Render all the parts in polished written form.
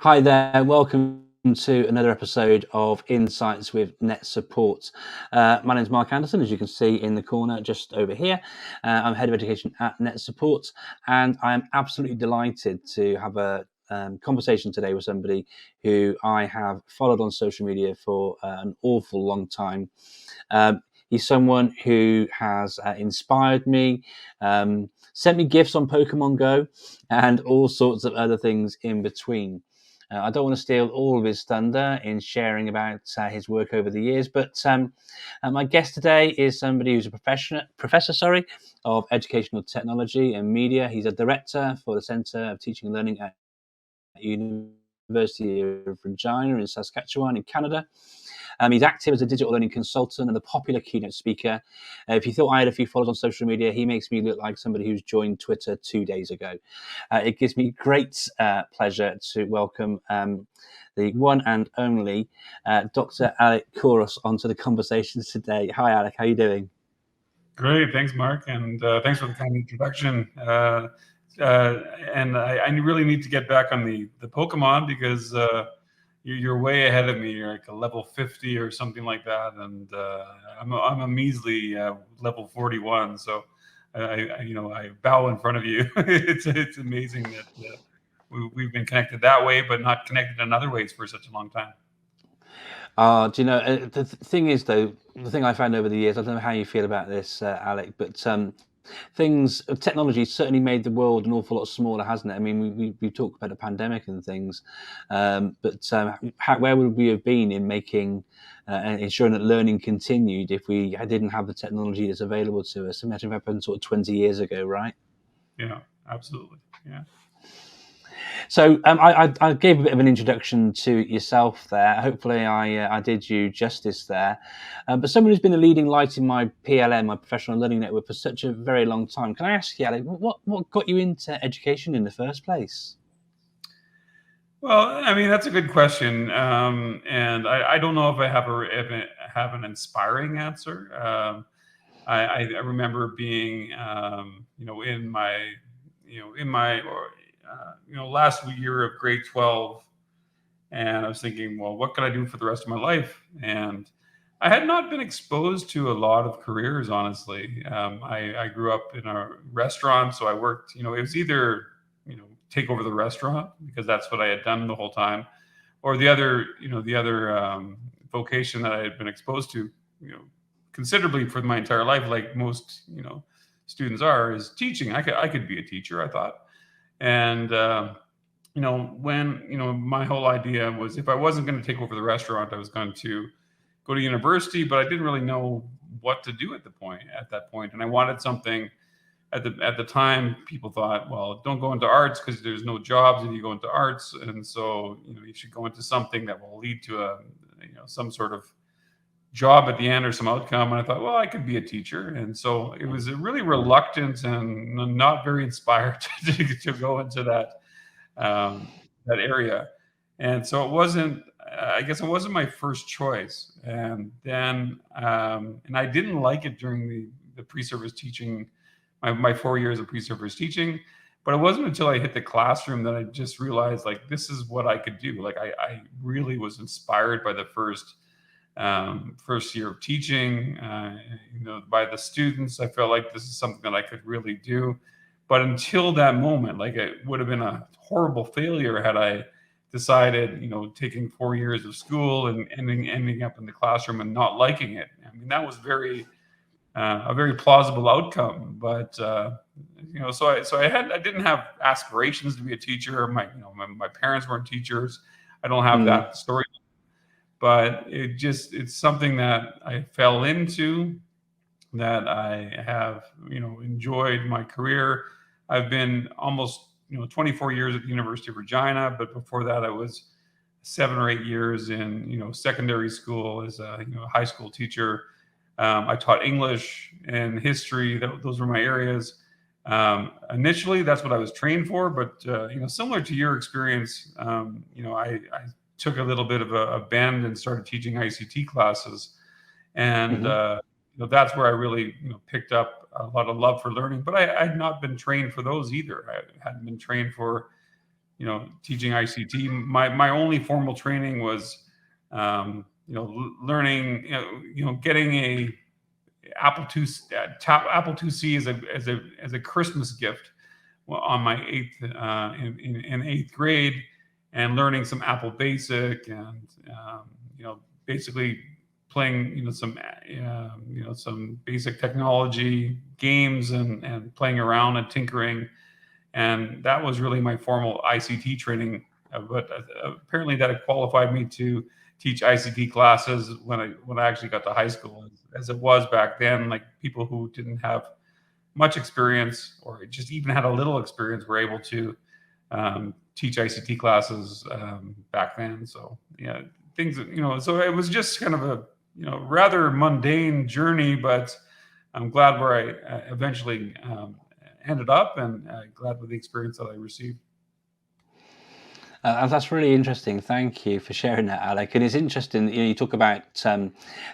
Hi there, welcome to another episode of Insights with NetSupport. My name is Mark Anderson, as you can see in the corner just over here. I'm Head of Education at NetSupport, and I am absolutely delighted to have a conversation today with somebody who I have followed on social media for an awful long time. He's someone who has inspired me, sent me gifts on Pokemon Go, and all sorts of other things in between. I don't want to steal all of his thunder in sharing about his work over the years, but my guest today is somebody who's a professor of educational technology and media. He's a director for the Centre of Teaching and Learning at University of Regina in Saskatchewan in Canada. He's active as a digital learning consultant and a popular keynote speaker. If you thought I had a few followers on social media, he makes me look like somebody who's joined Twitter 2 days ago. It gives me great pleasure to welcome the one and only Dr. Alec Couros onto the conversations today. Hi, Alec. How are you doing? Great. Thanks, Mark. And thanks for the kind introduction. And I really need to get back on the Pokemon because you're way ahead of me. You're like a level 50 or something like that, and I'm a measly level 41. So I bow in front of you. It's amazing that we've been connected that way, but not connected in other ways for such a long time. Do you know, the thing is, though, the thing I found over the years, I don't know how you feel about this, Alec, but technology certainly made the world an awful lot smaller, hasn't it? I mean, we talked about the pandemic and things, but where would we have been in making and ensuring that learning continued if we didn't have the technology that's available to us? Imagine what happened sort of 20 years ago, right? Yeah, absolutely. Yeah. So I gave a bit of an introduction to yourself there. Hopefully I did you justice there. But someone who's been a leading light in my PLN, my professional learning network, for such a very long time. Can I ask you, Alec, what got you into education in the first place? Well, I mean, that's a good question. And I don't know if I have an inspiring answer. I remember being, in my last year of grade 12, and I was thinking, well, what can I do for the rest of my life? And I had not been exposed to a lot of careers, honestly. I grew up in a restaurant, so I worked. It was either take over the restaurant because that's what I had done the whole time, or the other vocation that I had been exposed to, considerably for my entire life, like most students are, is teaching. I could be a teacher, I thought. And when my whole idea was, if I wasn't going to take over the restaurant, I was going to go to university, but I didn't really know what to do at that point, and I wanted something. At the time, people thought, well, don't go into arts because there's no jobs if you go into arts, and so you should go into something that will lead to some sort of job at the end or some outcome. And I thought, well, I could be a teacher. And so it was really reluctant and not very inspired to go into that area. And so I guess it wasn't my first choice. And then, and I didn't like it during the pre-service teaching, my 4 years of pre-service teaching. But it wasn't until I hit the classroom that I just realized, like, this is what I could do. Like, I really was inspired by the first year of teaching, by the students. I felt like this is something that I could really do. But until that moment, like, it would have been a horrible failure had I decided, taking 4 years of school and ending up in the classroom and not liking it. I mean, that was a very plausible outcome. But so I didn't have aspirations to be a teacher. My parents weren't teachers. I don't have that story. But it's something that I fell into, that I have, enjoyed my career. I've been almost, 24 years at the University of Regina, but before that I was 7 or 8 years in, secondary school as a, high school teacher. I taught English and history. Those were my areas. Initially, that's what I was trained for, but similar to your experience, I took a little bit of a bend and started teaching ICT classes, and that's where I really picked up a lot of love for learning. But I had not been trained for those either. I hadn't been trained for teaching ICT. My only formal training was learning, getting a Apple IIc as a Christmas gift on my eighth grade, and learning some Apple Basic, and basically playing some basic technology games, and playing around and tinkering, and that was really my formal ICT training. But apparently that had qualified me to teach ICT classes when I actually got to high school, as it was back then. Like, people who didn't have much experience, or just even had a little experience, were able to teach ICT classes back then. So yeah, things, so it was just kind of a rather mundane journey, but I'm glad where I eventually ended up, and glad with the experience that I received. That's really interesting. Thank you for sharing that, Alec. And it's interesting, you talk about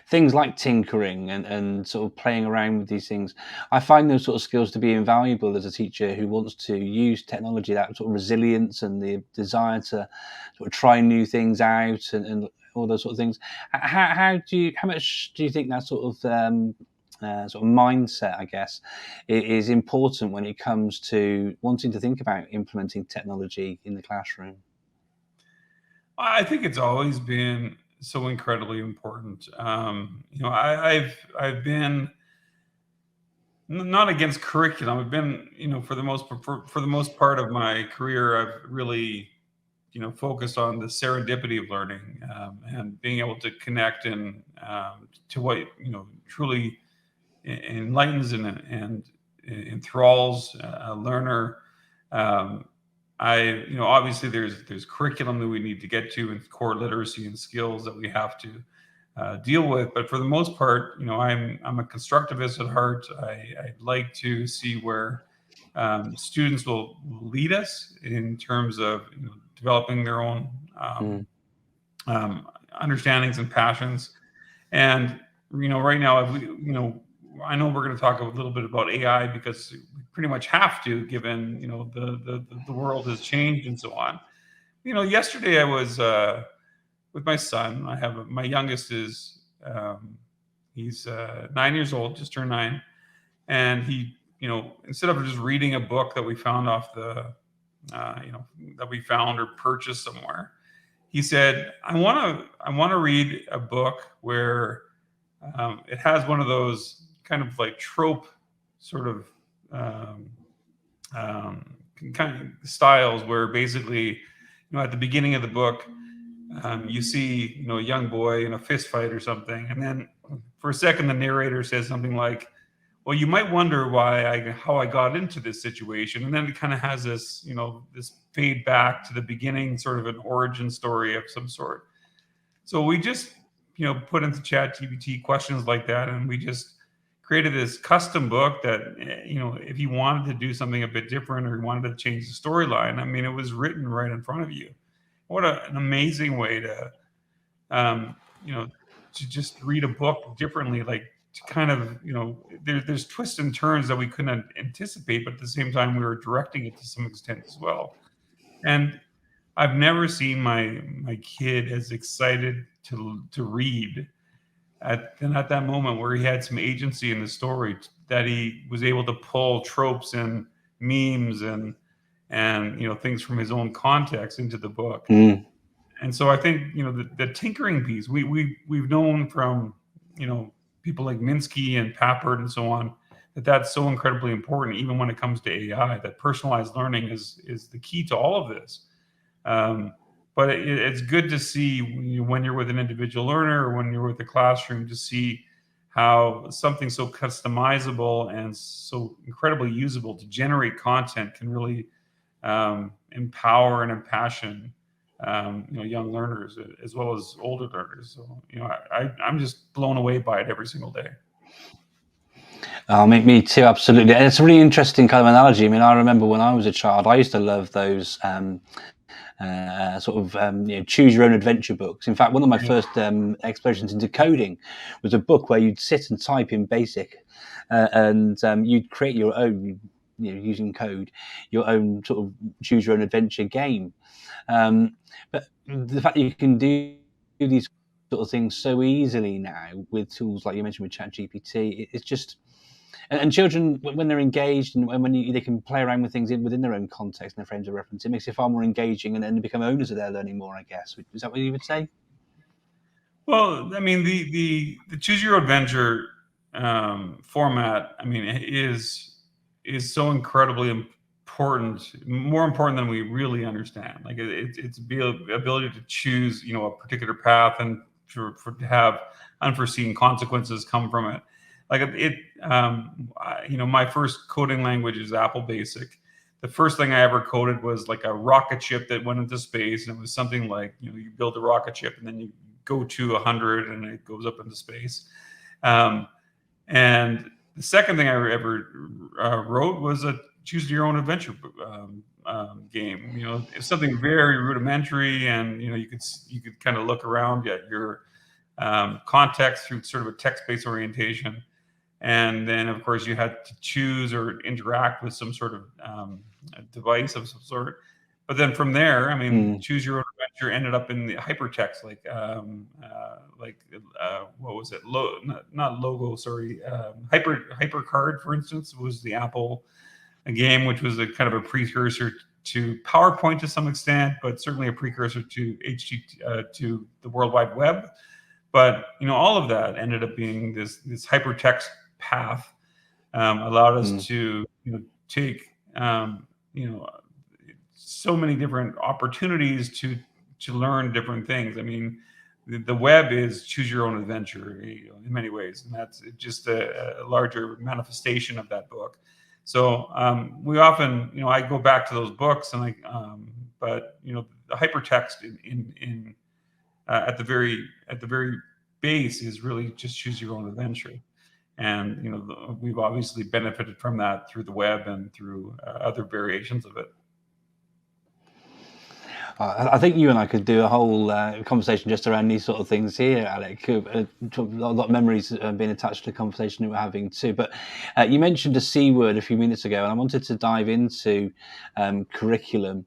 things like tinkering and sort of playing around with these things. I find those sort of skills to be invaluable as a teacher who wants to use technology, that sort of resilience and the desire to sort of try new things out, and all those sort of things. How much do you think that sort of mindset, I guess, is important when it comes to wanting to think about implementing technology in the classroom? I think it's always been so incredibly important. I've been not against curriculum. I've been, for the most part of my career, I've really, focused on the serendipity of learning, and being able to connect and to what truly enlightens and enthralls a learner. Obviously there's curriculum that we need to get to, and core literacy and skills that we have to deal with. But for the most part, I'm a constructivist at heart. I like to see where students will lead us in terms of developing their own understandings and passions. And right now, I know we're going to talk a little bit about AI, because we pretty much have to, given the world has changed and so on. Yesterday I was with my son. My youngest is he's 9 years old, just turned 9, and he instead of just reading a book that we found off the that we found or purchased somewhere, he said, I want to read a book where it has one of those kind of like trope sort of kind of styles, where basically, at the beginning of the book, you see, a young boy in a fist fight or something, and then for a second the narrator says something like, well, you might wonder how I got into this situation, and then it kind of has this, this fade back to the beginning, sort of an origin story of some sort. So we just, put into ChatGPT questions like that, and we just created this custom book that, if you wanted to do something a bit different, or you wanted to change the storyline, I mean, it was written right in front of you. What an amazing way to, to just read a book differently, like, to kind of, there's twists and turns that we couldn't anticipate, but at the same time, we were directing it to some extent as well. And I've never seen my kid as excited to read at that moment, where he had some agency in the story, that he was able to pull tropes and memes and things from his own context into the book. And so I think the tinkering piece, we've known from people like Minsky and Papert and so on, that's so incredibly important, even when it comes to AI, that personalized learning is the key to all of this. But it's good to see, when you're with an individual learner, or when you're with the classroom, to see how something so customizable and so incredibly usable to generate content can really empower and impassion young learners, as well as older learners. So I'm just blown away by it every single day. Oh, me too, absolutely. And it's a really interesting kind of analogy. I mean, I remember when I was a child, I used to love those choose your own adventure books. In fact, one of my Yeah. first explorations into coding was a book where you'd sit and type in BASIC, and you'd create your own, using code, your own sort of choose your own adventure game. But the fact that you can do these sort of things so easily now with tools like you mentioned with ChatGPT, it's just, and children, when they're engaged and when they can play around with things within their own context and their frames of reference, it makes it far more engaging, and they become owners of their learning more, I guess. Is that what you would say? Well, I mean, the choose your own adventure format, I mean, is so incredibly important, more important than we really understand. Like it's the ability to choose, a particular path, and to have unforeseen consequences come from it. Like my first coding language is Apple Basic. The first thing I ever coded was like a rocket ship that went into space, and it was something like, you build a rocket ship and then you go to 100 and it goes up into space. And the second thing I ever wrote was a choose your own adventure game. It's something very rudimentary, and you could kind of look around at your context through sort of a text-based orientation, and then of course you had to choose or interact with some sort of device of some sort. But then from there, I mean, choose your own adventure ended up in the hypertext, what was it? Not logo, sorry. Hypercard, for instance, was the Apple game, which was a kind of a precursor to PowerPoint to some extent, but certainly a precursor to to the World Wide Web. But all of that ended up being this hypertext path, allowed us to take so many different opportunities to learn different things. I mean, the web is choose your own adventure, in many ways, and that's just a larger manifestation of that book. So we often, I go back to those books, and but the hypertext in at the very base is really just choose your own adventure. And we've obviously benefited from that through the web and through other variations of it. I think you and I could do a whole conversation just around these sort of things here, Alec. A lot of memories being attached to the conversation we were having too. But you mentioned a C word a few minutes ago, and I wanted to dive into curriculum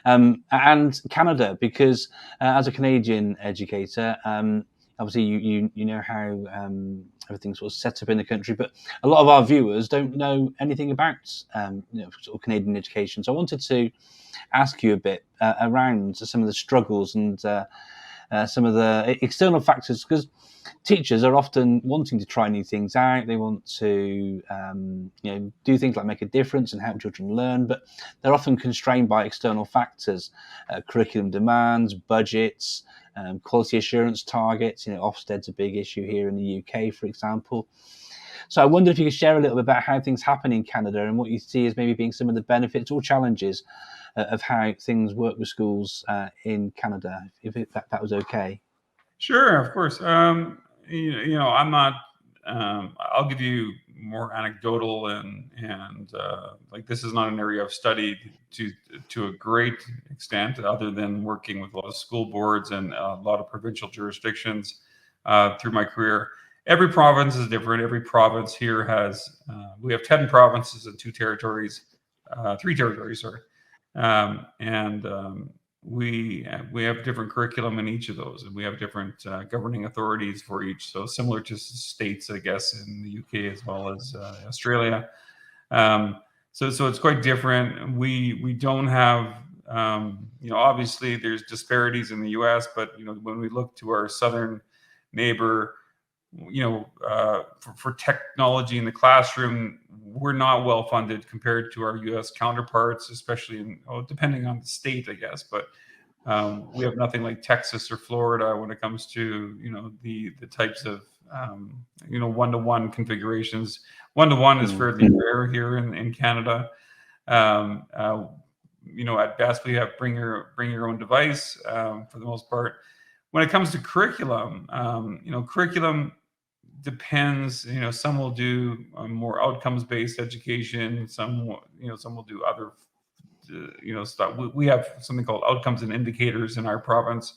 and Canada, because as a Canadian educator, obviously you know how everything's sort of set up in the country, but a lot of our viewers don't know anything about sort of Canadian education. So I wanted to ask you a bit around some of the struggles and some of the external factors, because teachers are often wanting to try new things out. They want to do things like make a difference and help children learn, but they're often constrained by external factors, curriculum demands, budgets, quality assurance targets. Ofsted's a big issue here in the UK, for example. So I wondered if you could share a little bit about how things happen in Canada and what you see as maybe being some of the benefits or challenges of how things work with schools in Canada, if that was okay. Sure, of course. I'm not. I'll give you more anecdotal, and like, this is not an area I've studied to a great extent, other than working with a lot of school boards and a lot of provincial jurisdictions through my career. Every province is different. Every province here has. We have 10 provinces and 3 territories. Sorry, and we have different curriculum in each of those, and we have different governing authorities for each. So similar to states, I guess, in the UK as well as Australia. So it's quite different. We don't have, obviously there's disparities in the US, but when we look to our southern neighbor, for technology in the classroom, we're not well funded compared to our U.S. counterparts, especially depending on the state, I guess. But we have nothing like Texas or Florida when it comes to the types of one-to-one configurations. One-to-one is fairly rare here in Canada. At best we have bring your own device for the most part. When it comes to curriculum, curriculum depends. Some will do more outcomes-based education. Some will do other stuff. We have something called outcomes and indicators in our province.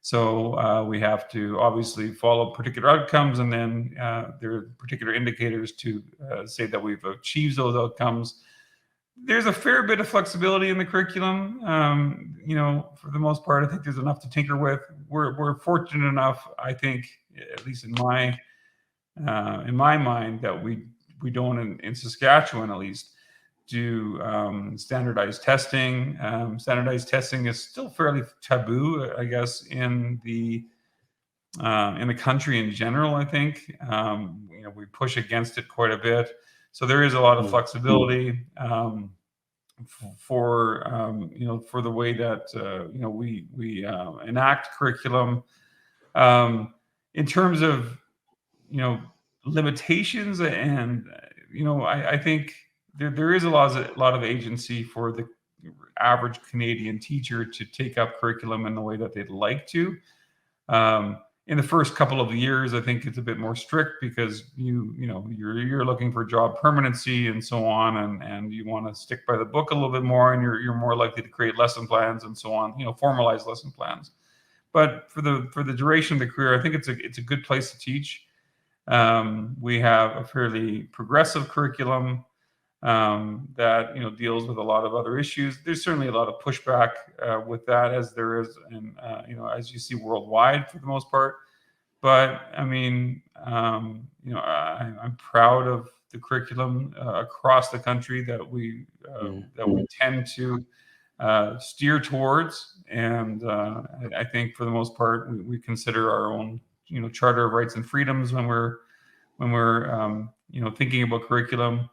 So we have to obviously follow particular outcomes, and then there are particular indicators to say that we've achieved those outcomes. There's a fair bit of flexibility in the curriculum. For the most part, I think there's enough to tinker with. We're fortunate enough, I think, at least in my mind, that we don't in Saskatchewan at least do standardized testing. Standardized testing is still fairly taboo, I guess, in the country in general. I think we push against it quite a bit. So there is a lot of flexibility for the way that we enact curriculum. In terms of limitations, and I think there is a lot of agency for the average Canadian teacher to take up curriculum in the way that they'd like to. In the first couple of years, I think it's a bit more strict because you're looking for job permanency and so on, and you want to stick by the book a little bit more, and you're more likely to create lesson plans and so on, formalized lesson plans. But for the duration of the career, I think it's a good place to teach. We have a fairly progressive curriculum that deals with a lot of other issues. There's certainly a lot of pushback with that, as there is, as you see worldwide for the most part. But I mean, I'm proud of the curriculum across the country that we tend to steer towards, and I think for the most part we consider our own Charter of Rights and Freedoms when we're thinking about curriculum.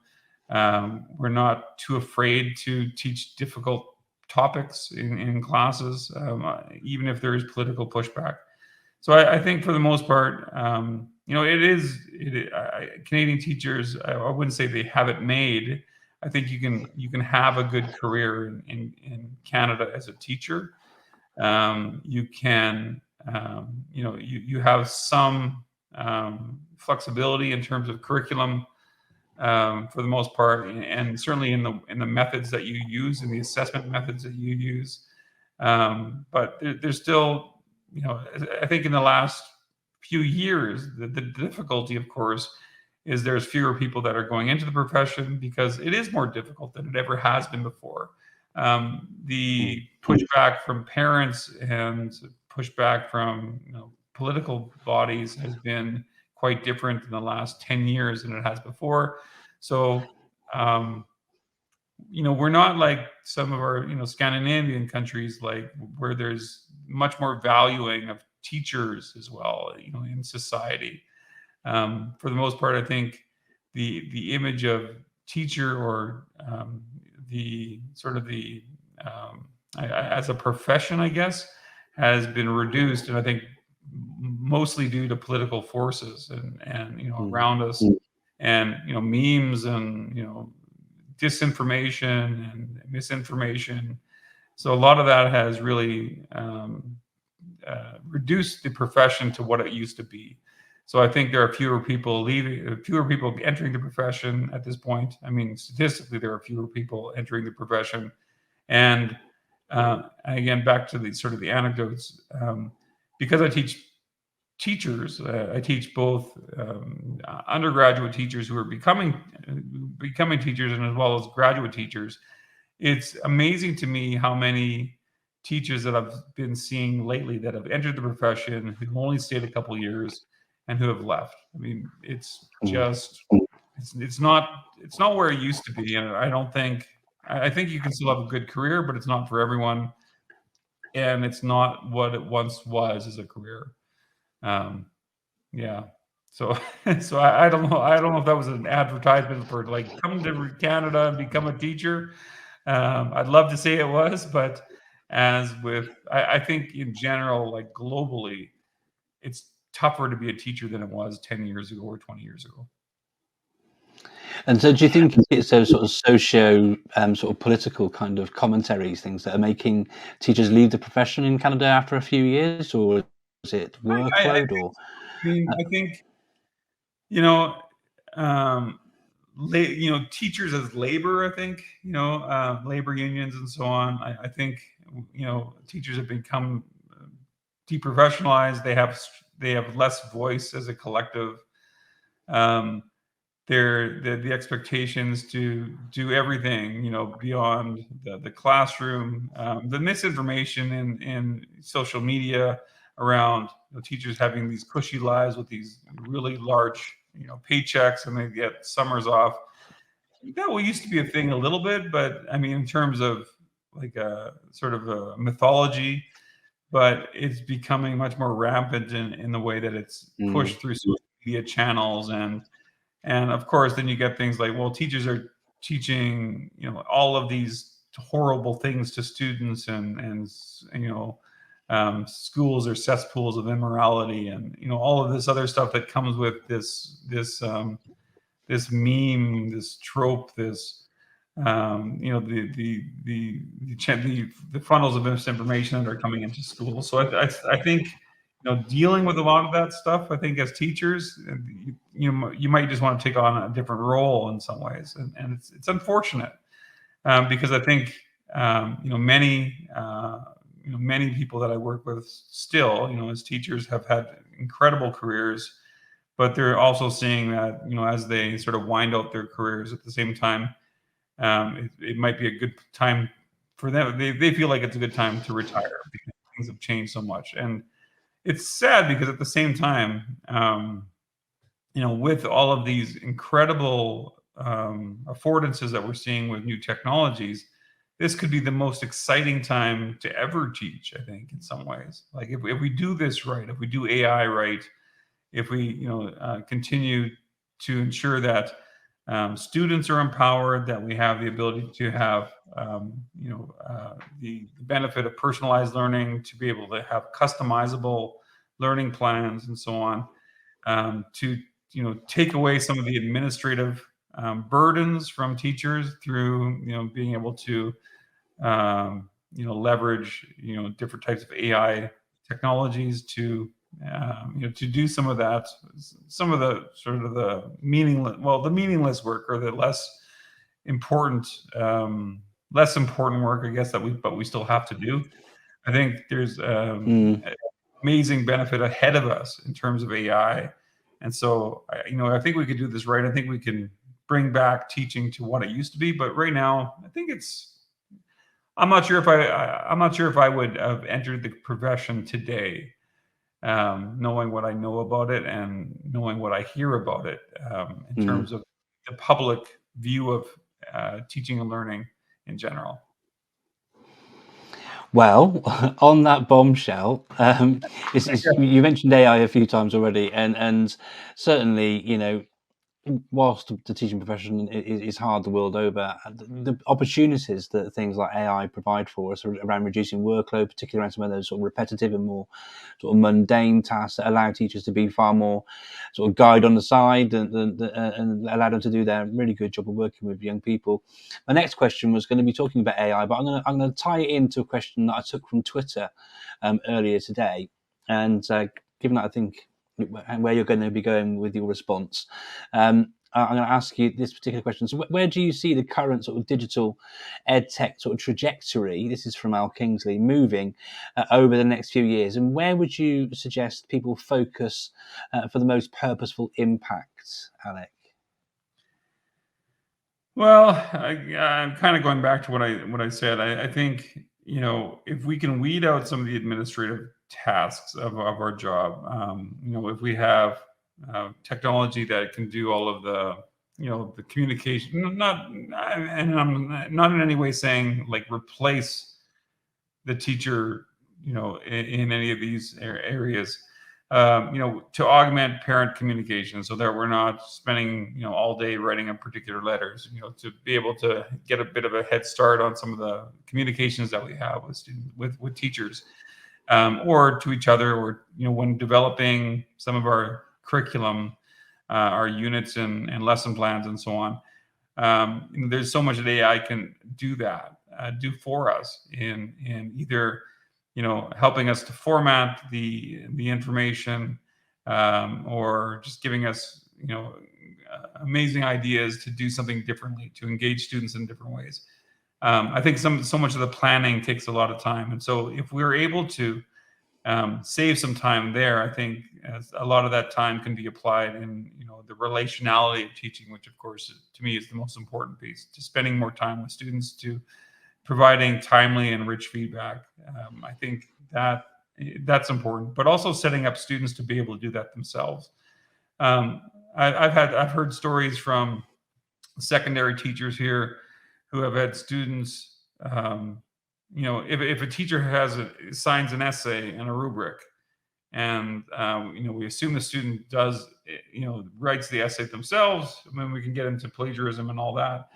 We're not too afraid to teach difficult topics in classes, even if there is political pushback. So I think for the most part, Canadian teachers, I wouldn't say they have it made. I think you can have a good career in Canada as a teacher. You can, you have some flexibility in terms of curriculum for the most part, and certainly in the methods that you use, in the assessment methods that you use. But there's still, I think in the last few years, the difficulty, of course, is there's fewer people that are going into the profession because it is more difficult than it ever has been before. The pushback from parents and pushback from political bodies has been quite different in the last 10 years than it has before. So, we're not like some of our, Scandinavian countries, like where there's much more valuing of teachers as well, in society. For the most part, I think the image of teacher, or as a profession, I guess, has been reduced, and I think mostly due to political forces and around us, and memes and disinformation and misinformation. So a lot of that has really reduced the profession to what it used to be. So I think there are fewer people entering the profession at this point. I mean, statistically, there are fewer people entering the profession. And again, back to the anecdotes, because I teach teachers, I teach both undergraduate teachers who are becoming teachers, and as well as graduate teachers. It's amazing to me how many teachers that I've been seeing lately that have entered the profession who only stayed a couple years and who have left. I mean, it's just it's not where it used to be, and I think you can still have a good career, but it's not for everyone, and it's not what it once was as a career. Yeah. So I don't know if that was an advertisement for like come to Canada and become a teacher. I'd love to say it was, but as with I think in general, like globally, it's tougher to be a teacher than it was 10 years ago or 20 years ago. And so do you think it's those sort of socio sort of political kind of commentaries, things that are making teachers leave the profession in Canada after a few years, or is it workload? I think you know, teachers as labor, I think, labor unions and so on. I think, teachers have become deprofessionalized. They have less voice as a collective. Um, the expectations to do everything, beyond the classroom, the misinformation in social media around teachers having these cushy lives with these really large, paychecks, and they get summers off. That used to be a thing a little bit, but I mean, in terms of like a sort of a mythology, but it's becoming much more rampant in the way that it's Mm. pushed through social media channels. And of course, then you get things like, well, teachers are teaching, all of these horrible things to students, and schools are cesspools of immorality, and all of this other stuff that comes with this meme, this trope, this the funnels of misinformation that are coming into schools. So I think dealing with a lot of that stuff, I think as teachers, you might just want to take on a different role in some ways, and it's unfortunate, because I think many people that I work with still, as teachers, have had incredible careers, but they're also seeing that as they sort of wind out their careers at the same time, it might be a good time for them. They feel like it's a good time to retire because things have changed so much. And it's sad because at the same time, with all of these incredible affordances that we're seeing with new technologies, this could be the most exciting time to ever teach, I think, in some ways. Like if we do this right, if we do AI right, if we continue to ensure that students are empowered, that we have the ability to have the benefit of personalized learning, to be able to have customizable learning plans and so on, to take away some of the administrative burdens from teachers through being able to leverage different types of AI technologies to to do some of the sort of the meaningless work, or the important less important work, I guess, but we still have to do. I think there's Mm. amazing benefit ahead of us in terms of AI, and so I think we could do this right. I think we can bring back teaching to what it used to be, but right now I think I'm not sure if I'm not sure if I would have entered the profession today, knowing what I know about it and knowing what I hear about it, in Mm. terms of the public view of teaching and learning in general. Well, on that bombshell, you mentioned AI a few times already, and certainly, whilst the teaching profession is hard the world over, the opportunities that things like AI provide for us around reducing workload, particularly around some of those sort of repetitive and more sort of mundane tasks, that allow teachers to be far more sort of guide on the side, and allow them to do their really good job of working with young people. My next question was going to be talking about AI, but I'm going to tie it into a question that I took from Twitter earlier today, and given that I think where you're going to be going with your response, I'm going to ask you this particular question. So, where do you see the current sort of digital EdTech sort of trajectory? This is from Al Kingsley, moving over the next few years, and where would you suggest people focus for the most purposeful impact, Alec? Well, I'm kind of going back to what I said. I think if we can weed out some of the administrative tasks of our job, if we have technology that can do all of the communication, and I'm not in any way saying like replace the teacher, in any of these areas, to augment parent communication so that we're not spending, all day writing up particular letters, to be able to get a bit of a head start on some of the communications that we have with students, with teachers, or to each other, or, when developing some of our curriculum, our units and lesson plans and so on. There's so much that AI can do for us in either helping us to format the information, or just giving us amazing ideas to do something differently, to engage students in different ways. I think so much of the planning takes a lot of time, and so if we're able to save some time there, I think a lot of that time can be applied in the relationality of teaching, which of course to me is the most important piece. To spending more time with students, to providing timely and rich feedback. I think that's important, but also setting up students to be able to do that themselves. I've heard stories from secondary teachers here who have had students. If a teacher signs an essay and a rubric, and we assume the student writes the essay themselves, I mean, we can get into plagiarism and all that,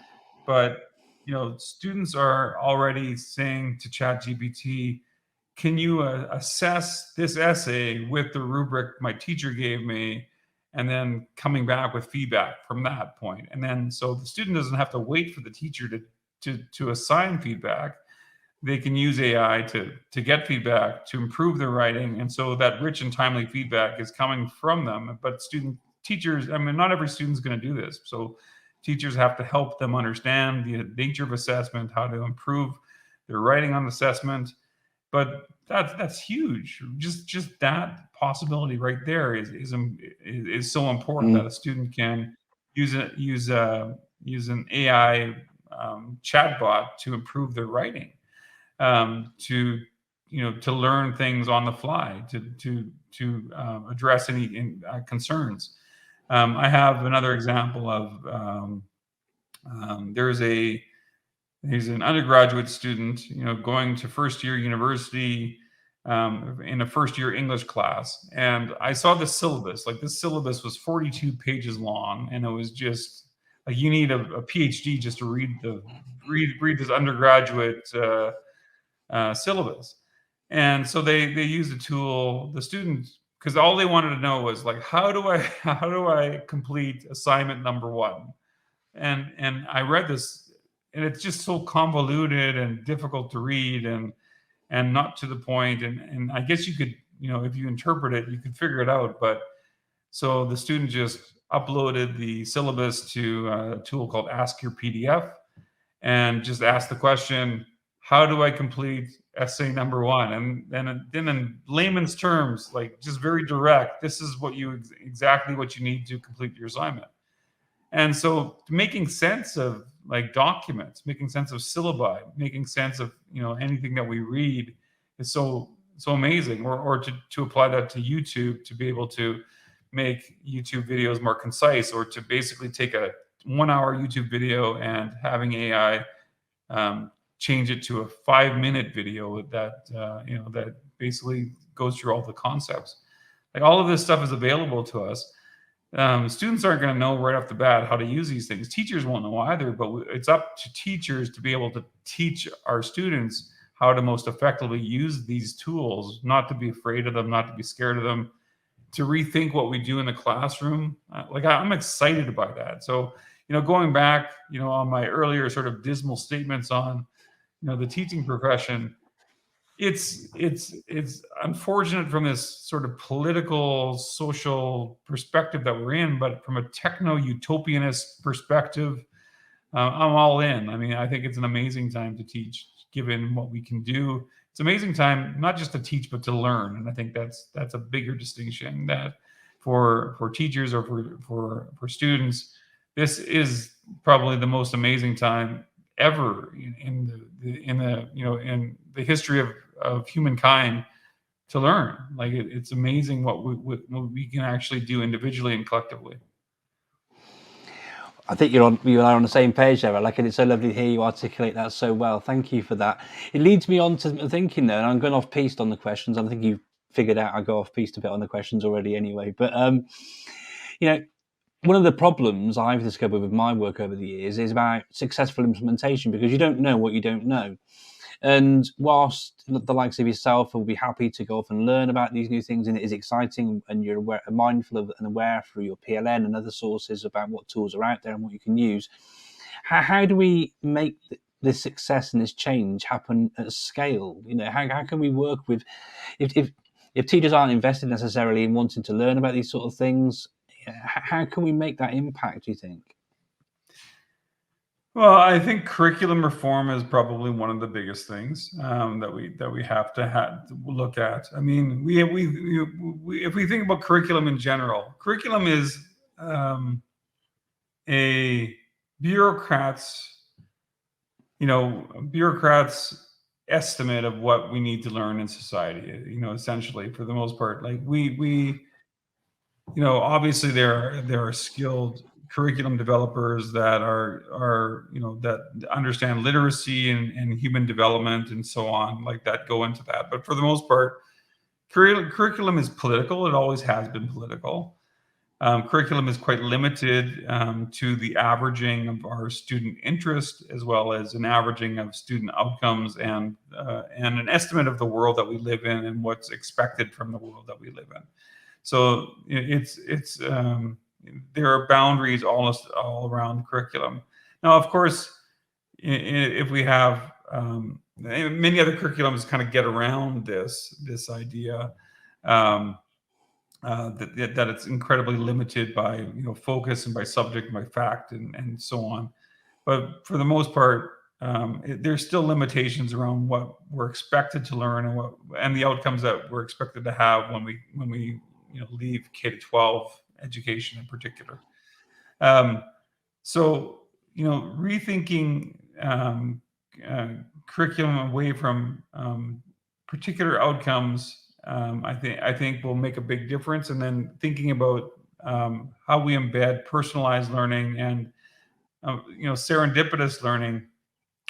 but students are already saying to ChatGPT, can you assess this essay with the rubric my teacher gave me, and then coming back with feedback from that point. And then so the student doesn't have to wait for the teacher to assign feedback. They can use AI to get feedback, to improve their writing. And so that rich and timely feedback is coming from them. But teachers, I mean, not every student's going to do this. So teachers have to help them understand the nature of assessment, how to improve their writing on assessment. But that's huge. Just that possibility right there is so important, that a student can use an AI chatbot to improve their writing, to learn things on the fly, to address any concerns. I have another example of he's an undergraduate student, going to first year university, in a first year English class. And I saw the syllabus, like this syllabus was 42 pages long. And it was just like, you need a PhD just to read this undergraduate syllabus. And so they used a tool, the students, because all they wanted to know was like, how do I complete assignment number 1? And I read this, and it's just so convoluted and difficult to read, and not to the point. And I guess you could, if you interpret it, you could figure it out. But so the student just uploaded the syllabus to a tool called Ask Your PDF, and just asked the question, how do I complete essay number 1? And then in layman's terms, like just very direct, this is exactly what you need to complete your assignment. And so making sense of like documents, making sense of syllabi, making sense of anything that we read is so amazing. Or to apply that to YouTube, to be able to make YouTube videos more concise, or to basically take a 1-hour YouTube video and having AI change it to a 5-minute video that that basically goes through all the concepts. Like all of this stuff is available to us. Students aren't going to know right off the bat how to use these things. Teachers won't know either, but it's up to teachers to be able to teach our students how to most effectively use these tools, not to be afraid of them, not to be scared of them, to rethink what we do in the classroom. I'm excited by that. So, going back, on my earlier sort of dismal statements on, the teaching profession, it's unfortunate from this sort of political, social perspective that we're in, but from a techno-utopianist perspective, I'm all in. I mean, I think it's an amazing time to teach, given what we can do. It's an amazing time not just to teach, but to learn. And I think that's a bigger distinction, that for teachers or for students, this is probably the most amazing time ever in the history of humankind to learn. Like it's amazing what we can actually do individually and collectively. I think you and I are on the same page there, Alec, and it's so lovely to hear you articulate that so well. Thank you for that. It leads me on to thinking, though, and I'm going off piste on the questions. I think you've figured out I go off piste a bit on the questions already anyway. But, one of the problems I've discovered with my work over the years is about successful implementation, because you don't know what you don't know. And whilst the likes of yourself will be happy to go off and learn about these new things, and it is exciting, and you're mindful of and aware through your PLN and other sources about what tools are out there and what you can use, how do we make this success and this change happen at scale? How can we work with, if teachers aren't invested necessarily in wanting to learn about these sort of things, How can we make that impact, do you think? Well, I think curriculum reform is probably one of the biggest things that we have to look at. I mean, if we think about curriculum in general, curriculum is a bureaucrat's bureaucrats estimate of what we need to learn in society. Essentially, for the most part, like obviously there are skilled curriculum developers that that understand literacy and human development and so on, like that go into that. But for the most part, curriculum is political. It always has been political. Curriculum is quite limited to the averaging of our student interest, as well as an averaging of student outcomes and an estimate of the world that we live in and what's expected from the world that we live in. So there are boundaries all around curriculum. Now, of course, if we have many other curriculums kind of get around this idea that it's incredibly limited by focus and by subject and by fact and so on. But for the most part, there's still limitations around what we're expected to learn and the outcomes that we're expected to have when we leave K-12 education in particular. So rethinking curriculum away from particular outcomes, I think will make a big difference. And then thinking about how we embed personalized learning and serendipitous learning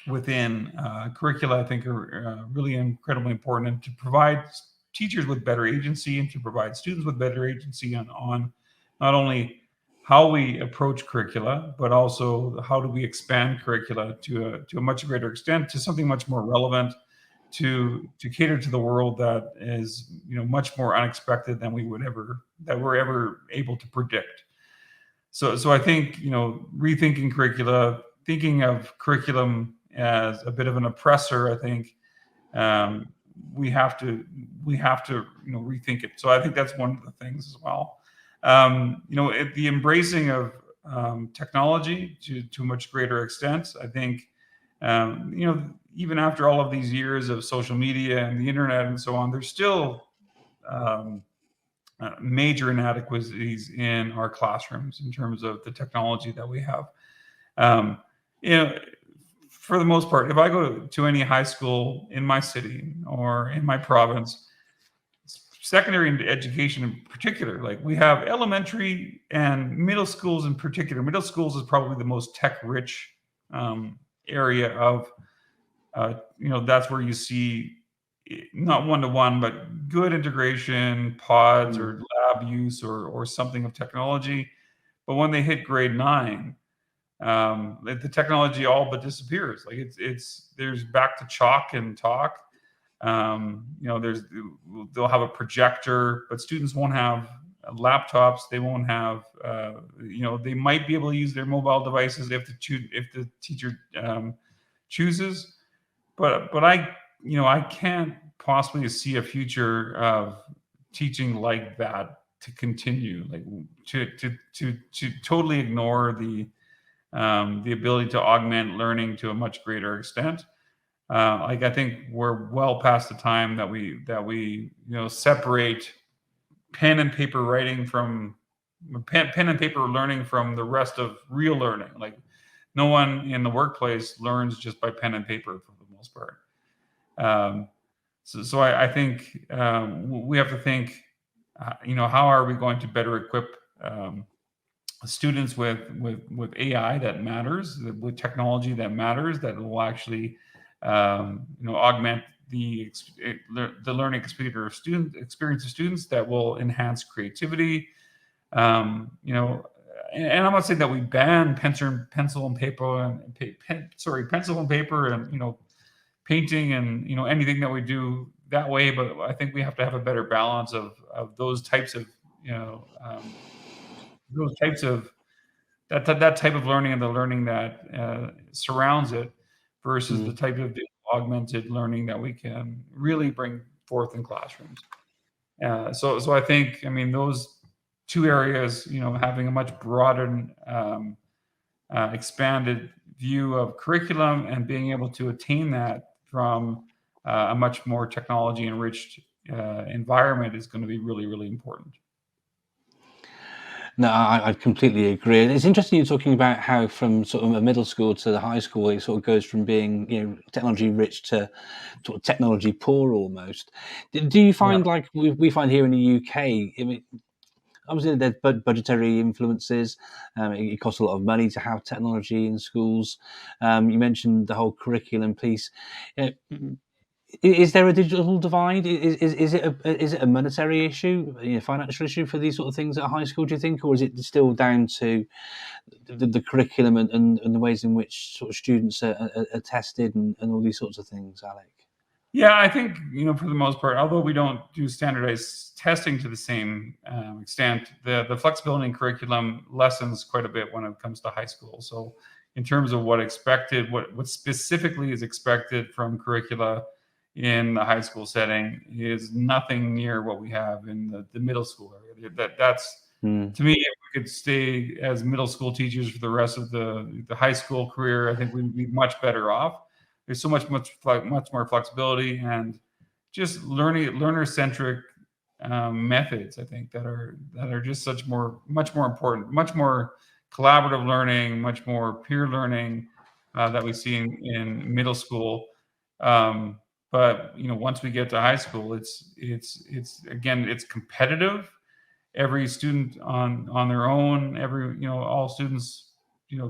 within curricula, I think are really incredibly important, and to provide teachers with better agency and to provide students with better agency on not only how we approach curricula, but also how do we expand curricula to a much greater extent, to something much more relevant, to cater to the world that is much more unexpected than we're ever able to predict. So I think rethinking curricula, thinking of curriculum as a bit of an oppressor, I think we have to rethink it. So I think that's one of the things as well. The embracing of technology to a much greater extent, I think even after all of these years of social media and the internet and so on, there's still major inadequacies in our classrooms in terms of the technology that we have. For the most part, if I go to any high school in my city or in my province, secondary education in particular, like we have elementary and middle schools in particular. Middle schools is probably the most tech-rich area of, that's where you see not one-to-one, but good integration, pods or lab use or something of technology. But when they hit grade 9, the technology all but disappears. Like there's back to chalk and talk. They'll have a projector, but students won't have laptops. They won't have, they might be able to use their mobile devices if the teacher chooses. But I can't possibly see a future of teaching like that to continue, like to totally ignore the ability to augment learning to a much greater extent. I think we're well past the time that we separate pen and paper writing from pen and paper learning from the rest of real learning. Like no one in the workplace learns just by pen and paper for the most part. So I think we have to think, how are we going to better equip students with AI that matters, with technology that matters, that will actually augment the learning experience of students, that will enhance creativity. And I'm not saying that we ban pencil and paper and painting and anything that we do that way, but I think we have to have a better balance of those types of that type of learning and the learning that surrounds it versus the type of augmented learning that we can really bring forth in classrooms. So I think, those two areas, having a much broader, expanded view of curriculum and being able to attain that from a much more technology enriched environment is going to be really, really important. No, I completely agree. And it's interesting you're talking about how from sort of a middle school to the high school, it sort of goes from being, technology rich to sort of technology poor almost. Do you Yeah. find like we find here in the UK, I mean, obviously there's budgetary influences. It costs a lot of money to have technology in schools. You mentioned the whole curriculum piece. Uh, is there a digital divide? Is it a monetary issue, financial issue for these sort of things at high school? Do you think, or is it still down to the curriculum and the ways in which sort of students are tested and all these sorts of things, Alec? Yeah, I think, for the most part, although we don't do standardized testing to the same extent, the flexibility in curriculum lessens quite a bit when it comes to high school. So in terms of what specifically is expected from curricula in the high school setting is nothing near what we have in the middle school area. That's to me, if we could stay as middle school teachers for the rest of the high school career, I think we'd be much better off. There's so much more flexibility and just learner-centric methods, I think, that are just much more important, much more collaborative learning, much more peer learning that we see in middle school. But once we get to high school, it's again, it's competitive. Every student on their own, all students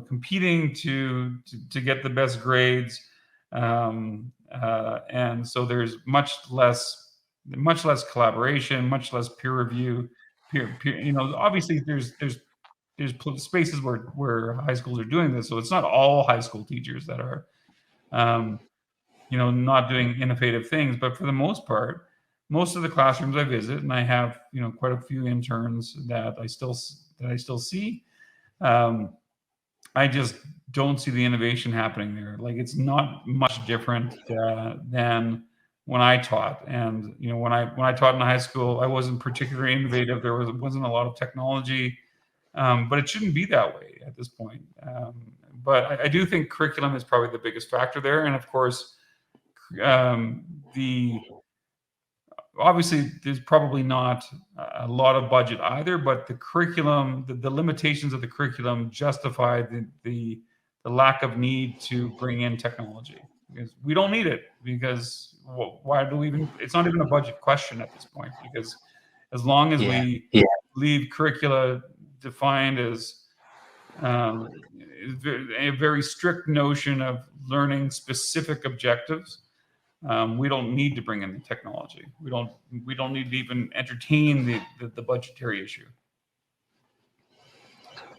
competing to get the best grades. And so there's much less collaboration, much less peer review. Obviously there's spaces where high schools are doing this, so it's not all high school teachers that are, not doing innovative things. But for the most part, most of the classrooms I visit, and I have quite a few interns that I still see. I just don't see the innovation happening there. Like, it's not much different than when I taught. And when I taught in high school, I wasn't particularly innovative. There wasn't a lot of technology, but it shouldn't be that way at this point. But I do think curriculum is probably the biggest factor there. And of course, obviously there's probably not a lot of budget either, but the curriculum, the limitations of the curriculum justify the lack of need to bring in technology, because we don't need it. Because why do we even? It's not even a budget question at this point, because as long as we leave curricula defined as a very strict notion of learning specific objectives, we don't need to bring in the technology. We don't need to even entertain the budgetary issue.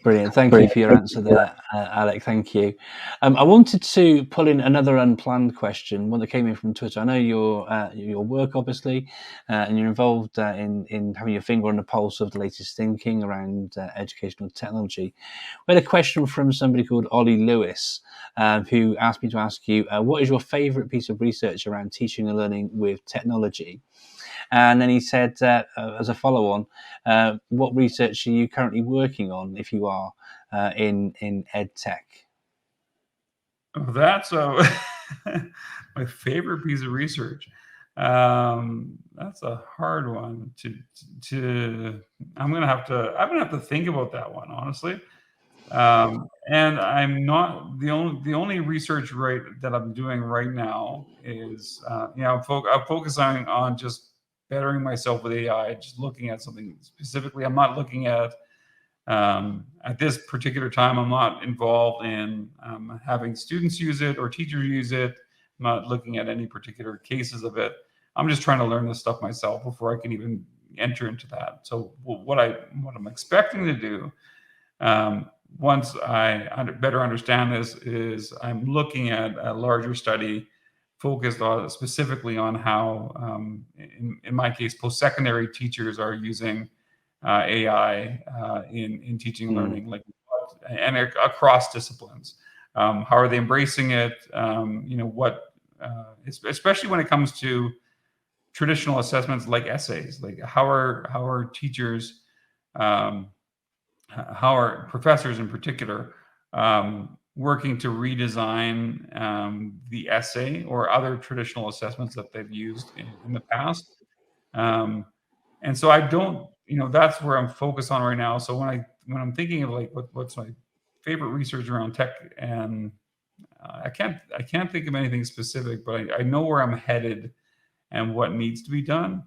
Brilliant. Thank you for your answer there, Alec. Thank you. I wanted to pull in another unplanned question, one that came in from Twitter. I know your work, obviously, and you're involved in having your finger on the pulse of the latest thinking around educational technology. We had a question from somebody called Ollie Lewis, who asked me to ask you, what is your favourite piece of research around teaching and learning with technology? And then he said, as a follow-on, what research are you currently working on, if you are, in EdTech? Oh, that's my favorite piece of research. That's a hard one to. I'm gonna have to think about that one, honestly. And I'm not the only research that I'm doing right now is I'm focusing on just bettering myself with AI, just looking at something specifically. I'm not looking at this particular time, I'm not involved in having students use it or teachers use it. I'm not looking at any particular cases of it. I'm just trying to learn this stuff myself before I can even enter into that. So what I'm expecting to do, once I better understand this, is I'm looking at a larger study focused specifically on how, in my case, post-secondary teachers are using AI in teaching and learning, and across disciplines. How are they embracing it? Especially when it comes to traditional assessments like essays, like how are teachers how are professors in particular working to redesign the essay or other traditional assessments that they've used in the past. And so I don't, that's where I'm focused on right now. So when I'm thinking of like what's my favorite research around tech, and I can't think of anything specific, but I know where I'm headed and what needs to be done.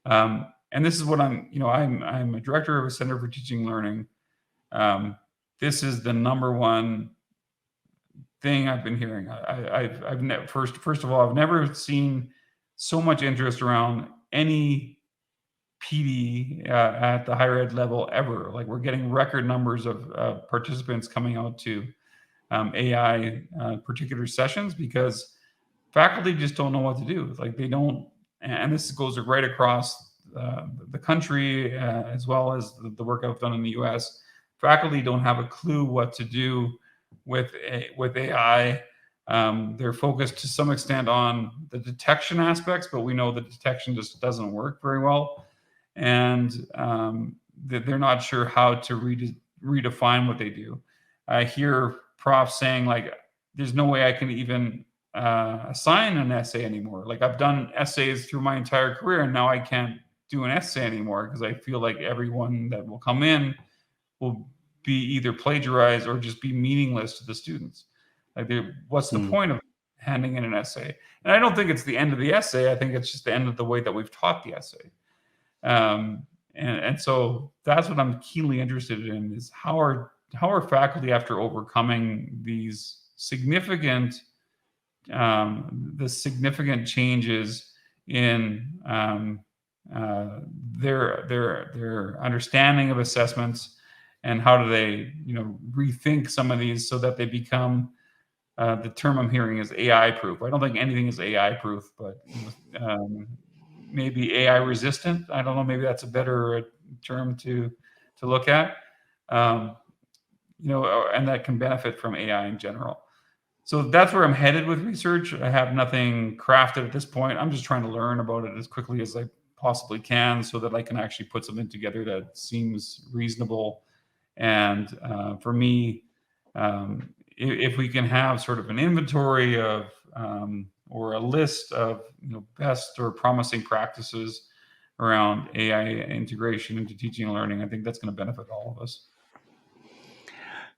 And this is what I'm a director of a Center for Teaching and Learning. This is the number one thing I've been hearing. First of all, I've never seen so much interest around any PD at the higher ed level ever. Like, we're getting record numbers of participants coming out to AI particular sessions because faculty just don't know what to do. Like, they don't, and this goes right across the country as well as the work I've done in the US. Faculty don't have a clue what to do with AI. They're focused to some extent on the detection aspects, but we know the detection just doesn't work very well. And they're not sure how to redefine what they do. I hear profs saying, like, there's no way I can even assign an essay anymore. Like, I've done essays through my entire career, and now I can't do an essay anymore because I feel like everyone that will come in will be either plagiarized or just be meaningless to the students. Like, what's the point of handing in an essay? And I don't think it's the end of the essay. I think it's just the end of the way that we've taught the essay. And so that's what I'm keenly interested in, is how are faculty, after overcoming these significant changes in their understanding of assessments, and how do they rethink some of these so that they become the term I'm hearing is AI proof. I don't think anything is AI proof, but maybe AI resistant. I don't know. Maybe that's a better term to look at. And that can benefit from AI in general. So that's where I'm headed with research. I have nothing crafted at this point. I'm just trying to learn about it as quickly as I possibly can so that I can actually put something together that seems reasonable. And for me, if we can have sort of an inventory of or a list of best or promising practices around AI integration into teaching and learning, I think that's going to benefit all of us.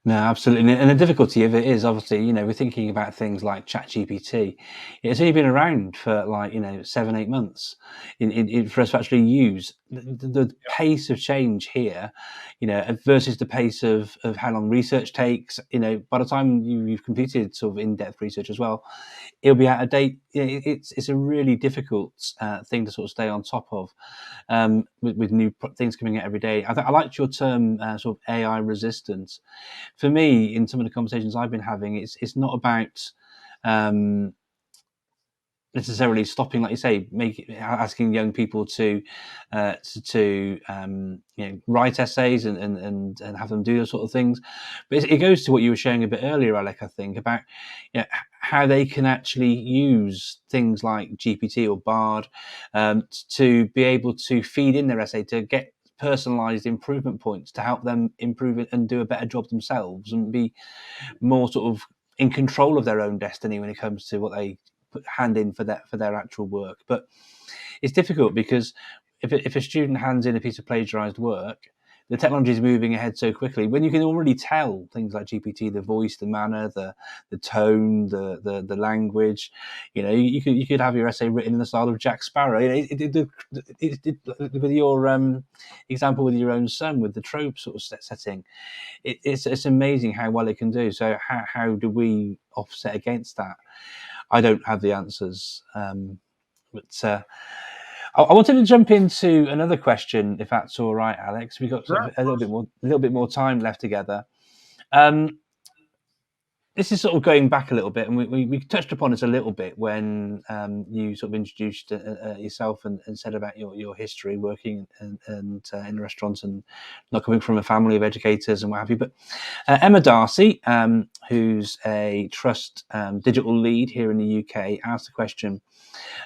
No, absolutely. And the difficulty of it is, obviously, we're thinking about things like ChatGPT. It's only been around for 7-8 months for us to actually use. The pace of change here, versus the pace of how long research takes. By the time you've completed sort of in-depth research as well, it'll be out of date. It's a really difficult thing to sort of stay on top of with new things coming out every day. I liked your term, sort of AI resistance. For me, in some of the conversations I've been having, it's not about necessarily stopping, like you say, asking young people to write essays and have them do those sort of things. But it goes to what you were sharing a bit earlier, Alec, I think, about how they can actually use things like GPT or Bard to be able to feed in their essay, to get personalized improvement points to help them improve it and do a better job themselves and be more sort of in control of their own destiny when it comes to what they hand in for their actual work. But it's difficult because if a student hands in a piece of plagiarized work, the technology is moving ahead so quickly. When you can already tell things like GPT, the voice, the manner, the tone, the language, you could have your essay written in the style of Jack Sparrow. With your example with your own son, with the trope sort of setting, it's amazing how well it can do. So how do we offset against that? I don't have the answers, but. I wanted to jump into another question, if that's all right, Alex. We've got sort of a little bit more time left together. This is sort of going back a little bit, and we touched upon this a little bit when you sort of introduced yourself and said about your history working and in restaurants and not coming from a family of educators and what have you. But Emma Darcy, who's a trust digital lead here in the UK, asked the question,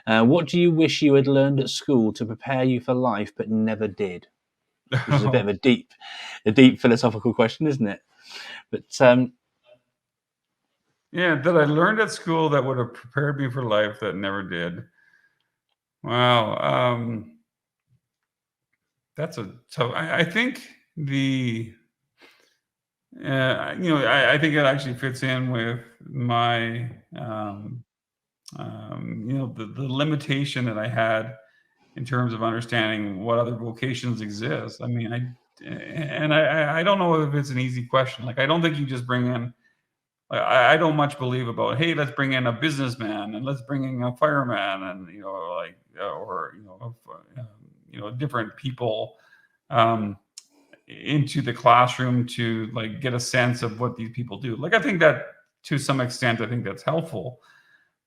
what do you wish you had learned at school to prepare you for life but never did? which is a bit of a deep philosophical question, isn't it? But Yeah, that I learned at school that would have prepared me for life that never did. Wow. That's a so I think the I think it actually fits in with my the limitation that I had in terms of understanding what other vocations exist. I mean, I don't know if it's an easy question. Like, I don't think you just bring in. I don't much believe about, hey, let's bring in a businessman and let's bring in a fireman and like or different people um, into the classroom to like get a sense of what these people do. Like, I think that to some extent, I think that's helpful,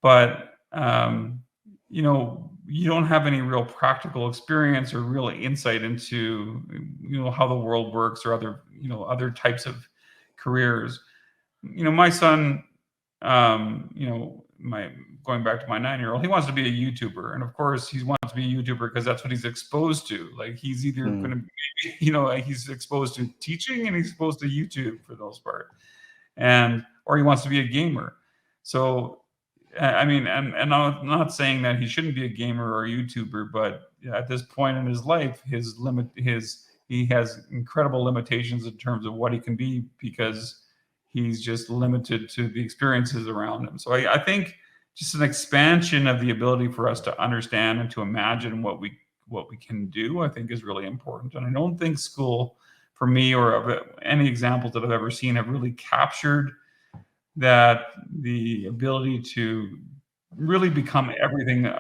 but you don't have any real practical experience or real insight into how the world works or other types of careers. My son, my going back to my 9-year-old, he wants to be a YouTuber, and of course, he wants to be a YouTuber because that's what he's exposed to. Like, he's either going to, like, he's exposed to teaching and he's exposed to YouTube for the most part, or he wants to be a gamer. So, I mean, and I'm not saying that he shouldn't be a gamer or a YouTuber, but at this point in his life, he has incredible limitations in terms of what he can be because he's just limited to the experiences around him. So I think just an expansion of the ability for us to understand and to imagine what we can do, I think, is really important. And I don't think school, for me, or any examples that I've ever seen, have really captured that the ability to really become everything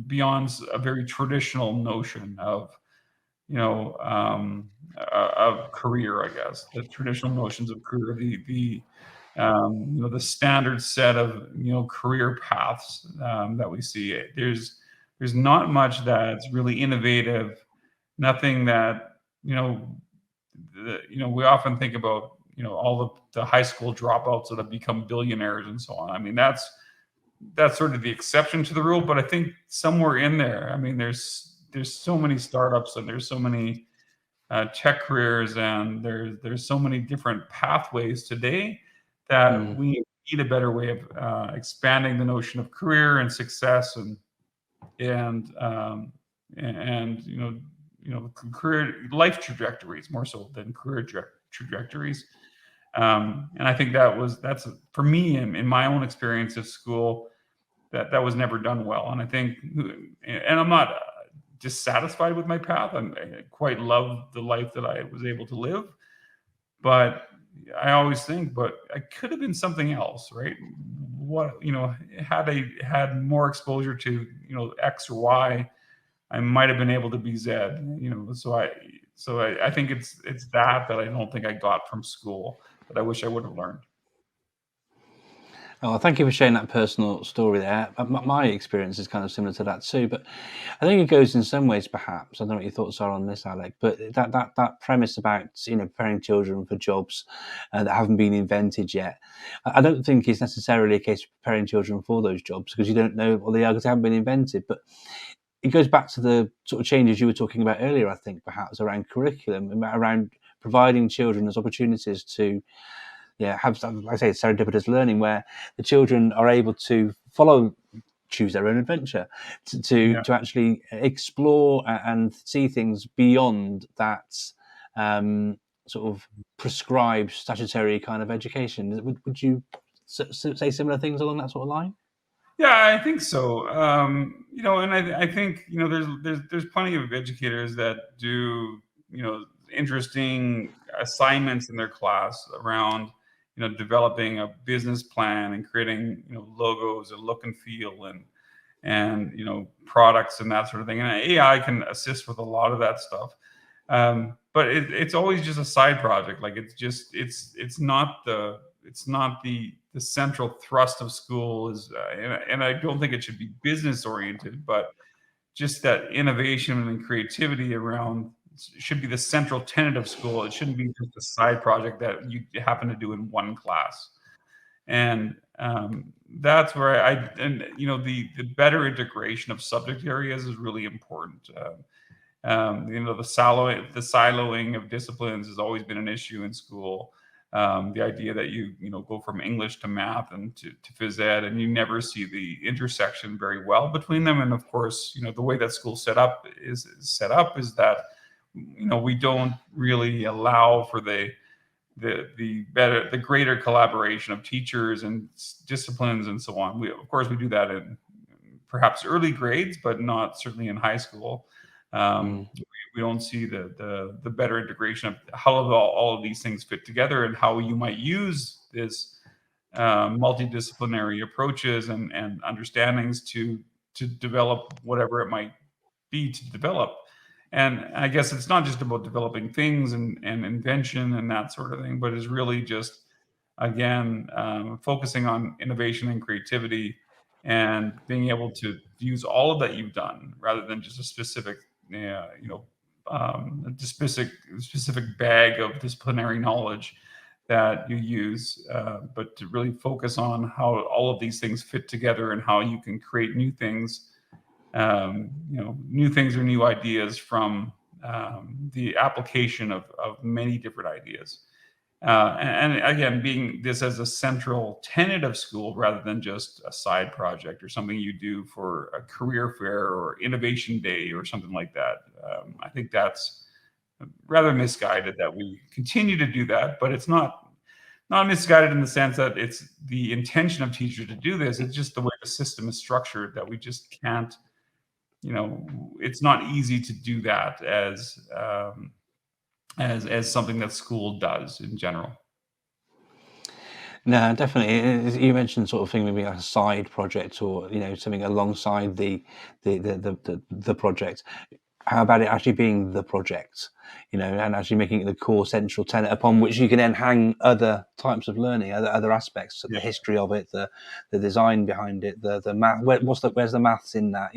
beyond a very traditional notion of of career. I guess the traditional notions of career, the standard set of career paths that we see. There's not much that's really innovative. Nothing that we often think about all of the high school dropouts that have become billionaires and so on. I mean, that's sort of the exception to the rule, but I think somewhere in there, I mean, there's so many startups and there's so many tech careers and there's so many different pathways today that we need a better way of expanding the notion of career and success and career life trajectories more so than career trajectories. And I think that's for me in my own experience at school that was never done well. And I think, and I'm not dissatisfied with my path. I quite love the life that I was able to live, but I always think, but I could have been something else, right? What, had I had more exposure to, X or Y, I might have been able to be Z, so I think it's that I don't think I got from school that I wish I would have learned. Oh, thank you for sharing that personal story there. My experience is kind of similar to that too, but I think it goes in some ways, perhaps. I don't know what your thoughts are on this, Alec, but that premise about preparing children for jobs that haven't been invented yet, I don't think it's necessarily a case of preparing children for those jobs because you don't know what they are because they haven't been invented. But it goes back to the sort of changes you were talking about earlier, I think, perhaps around curriculum, around providing children as opportunities to have, like I say, serendipitous learning where the children are able to choose their own adventure, to actually explore and see things beyond that sort of prescribed statutory kind of education. Would you say similar things along that sort of line? Yeah, I think so. And I think there's plenty of educators that do interesting assignments in their class around developing a business plan and creating logos and look and feel and products and that sort of thing. And AI can assist with a lot of that stuff. But it's always just a side project. Like it's not the central thrust of school and I don't think it should be business oriented, but just that innovation and creativity around should be the central tenet of school. It shouldn't be just a side project that you happen to do in one class. And that's where the better integration of subject areas is really important. The siloing of disciplines has always been an issue in school. The idea that you go from English to math and to phys ed, and you never see the intersection very well between them. And of course, the way that school set up is that we don't really allow for the greater collaboration of teachers and disciplines and so on. Of course we do that in perhaps early grades, but not certainly in high school. We don't see the better integration of how all of these things fit together, and how you might use this multidisciplinary approaches and understandings to develop whatever it might be to develop. And I guess it's not just about developing things and invention and that sort of thing, but it's really just, again, focusing on innovation and creativity, and being able to use all of that you've done rather than just a specific, specific bag of disciplinary knowledge that you use, but to really focus on how all of these things fit together and how you can create new things. New things or new ideas from the application of many different ideas. And again, being this as a central tenet of school rather than just a side project or something you do for a career fair or innovation day or something like that. I think that's rather misguided that we continue to do that, but it's not misguided in the sense that it's the intention of teachers to do this. It's just the way the system is structured that we just can't. It's not easy to do that as something that school does in general. No, definitely. You mentioned sort of thing, maybe like a side project or something alongside the project. How about it actually being the project, and actually making it the core central tenet upon which you can then hang other types of learning, other aspects, the history of it, the design behind it, the math. Where's the maths in that?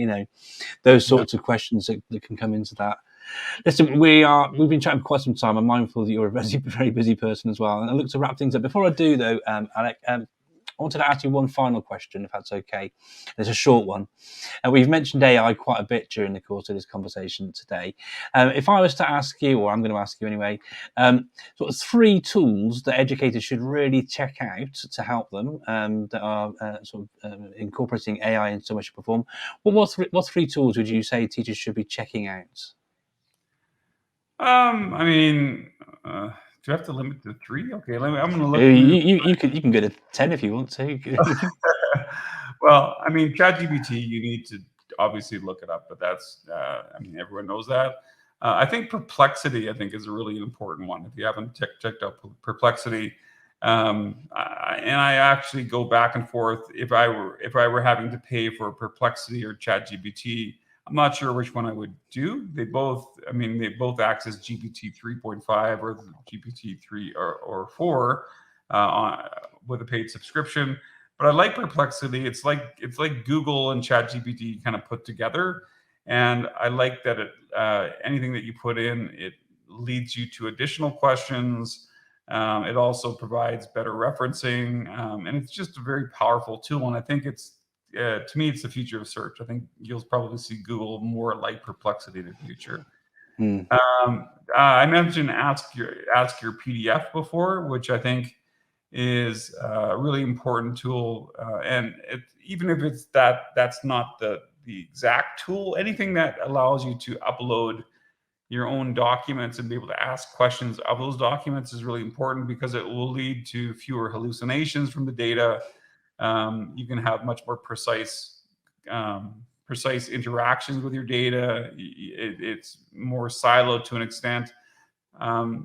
Those sorts of questions that can come into that. Listen, we've been chatting for quite some time. I'm mindful that you're a very, very busy person as well, and I look to wrap things up. Before I do, though, Alec, I wanted to ask you one final question, if that's okay. It's a short one. We've mentioned AI quite a bit during the course of this conversation today. If I was to ask you, or I'm going to ask you anyway, sort of 3 tools that educators should really check out to help them that are incorporating AI in so much perform, what 3 tools would you say teachers should be checking out? I mean, do you have to limit to 3? Okay, I'm going to look. You can go to 10 if you want to. Well, I mean, ChatGPT, you need to obviously look it up, but that's, everyone knows that. I think Perplexity, is a really important one. If you haven't checked out Perplexity, and I actually go back and forth if I were having to pay for Perplexity or ChatGPT. I'm not sure which one I would do. They both access GPT 3.5 or GPT 3 or 4 with a paid subscription. But I like Perplexity. It's like Google and ChatGPT kind of put together, and I like that anything that you put in, it leads you to additional questions. It also provides better referencing, and it's just a very powerful tool. And I think to me, it's the future of search. I think you'll probably see Google more like Perplexity in the future. I mentioned ask your PDF before, which I think is a really important tool. And even if that's not the exact tool, anything that allows you to upload your own documents and be able to ask questions of those documents is really important, because it will lead to fewer hallucinations from the data. You can have much more precise interactions with your data. It's more siloed to an extent.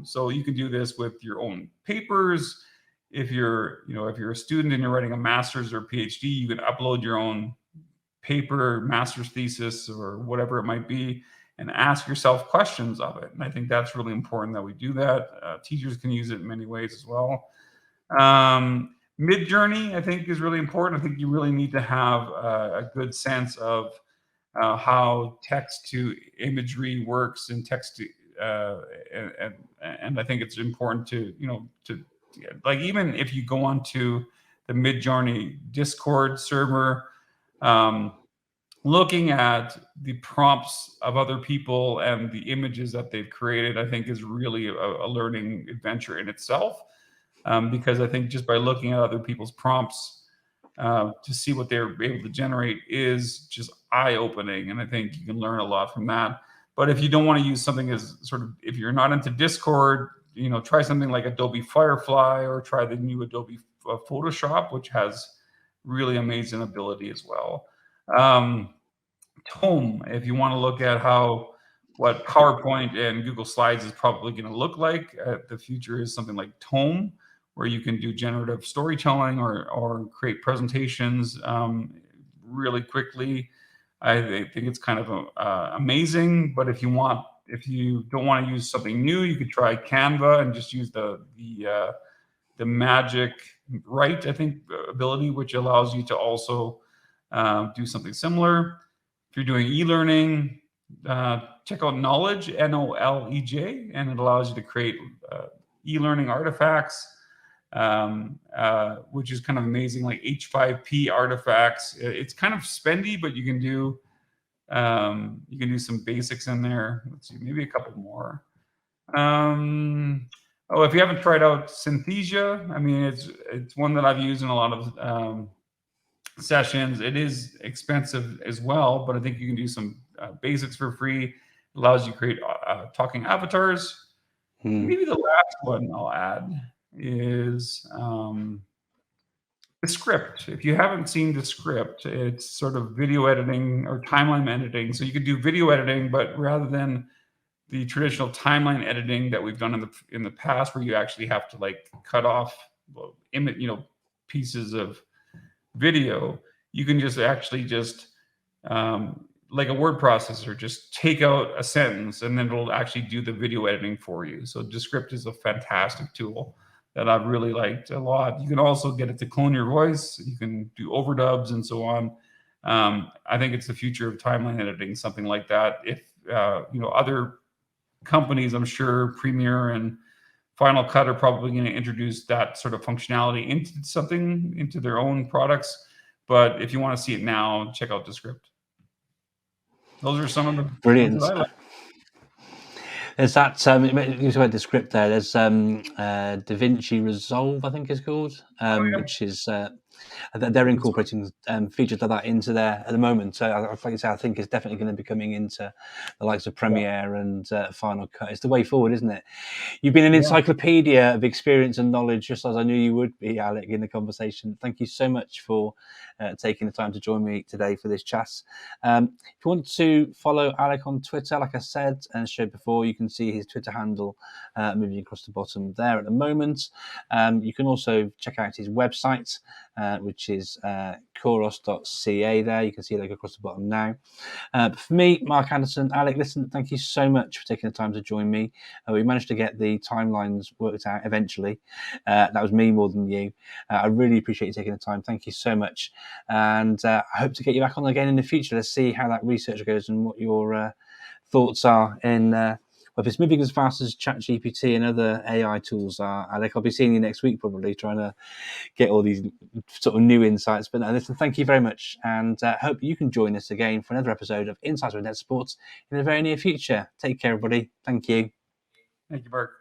So you can do this with your own papers. If you're a student and you're writing a master's or PhD, you can upload your own paper, master's thesis, or whatever it might be, and ask yourself questions of it. And I think that's really important that we do that. Teachers can use it in many ways as well. Midjourney, I think, is really important. I think you really need to have a good sense of how text to imagery works and text to, and I think it's important to like, even if you go onto the Midjourney Discord server, looking at the prompts of other people and the images that they've created, I think is really a learning adventure in itself. Because I think just by looking at other people's prompts to see what they're able to generate is just eye-opening. And I think you can learn a lot from that. But if you don't want to use something as sort of, if you're not into Discord, try something like Adobe Firefly, or try the new Adobe Photoshop, which has really amazing ability as well. Tome, if you want to look at what PowerPoint and Google Slides is probably going to look like, the future is something like Tome, where you can do generative storytelling or create presentations really quickly. I think it's kind of amazing. But if you don't want to use something new, you could try Canva and just use the magic write, I think, ability, which allows you to also do something similar. If you're doing e-learning, check out Knowledge, Knowledj, and it allows you to create e-learning artifacts, which is kind of amazing, like H5P artifacts. It's kind of spendy, but you can do some basics in there. Let's see, maybe a couple more. If you haven't tried out Synthesia, I mean, it's one that I've used in a lot of sessions. It is expensive as well, but I think you can do some basics for free. It allows you to create talking avatars. Maybe the last one I'll add is Descript. If you haven't seen Descript, it's sort of video editing or timeline editing. So you could do video editing, but rather than the traditional timeline editing that we've done in the past, where you actually have to like cut off pieces of video, you can just like a word processor, just take out a sentence and then it'll actually do the video editing for you. So Descript is a fantastic tool that I've really liked a lot. You can also get it to clone your voice. You can do overdubs and so on. I think it's the future of timeline editing, something like that. If other companies, I'm sure Premiere and Final Cut are probably going to introduce that sort of functionality into their own products. But if you want to see it now, check out Descript. Those are some of the brilliant. That I like. There's that you talk about Descript there. There's DaVinci Resolve, I think it's called, which is they're incorporating features like that into there at the moment. So, like I say, I think it's definitely going to be coming into the likes of Premiere and Final Cut. It's the way forward, isn't it? You've been an encyclopedia of experience and knowledge, just as I knew you would be, Alec, in the conversation. Thank you so much for taking the time to join me today for this chat. If you want to follow Alec on Twitter, like I said and showed before, you can see his Twitter handle moving across the bottom there at the moment. You can also check out his website, which is couros.ca there. You can see it across the bottom now. But for me, Mark Anderson, Alec, listen, thank you so much for taking the time to join me. We managed to get the timelines worked out eventually. That was me more than you. I really appreciate you taking the time. Thank you so much. And I hope to get you back on again in the future. Let's see how that research goes and what your thoughts are in if it's moving as fast as ChatGPT and other AI tools are. Alec, I'll be seeing you next week probably, trying to get all these sort of new insights. But no, listen, thank you very much, and hope you can join us again for another episode of Insights with NetSupport in the very near future. Take care, everybody. Thank you. Thank you, Mark.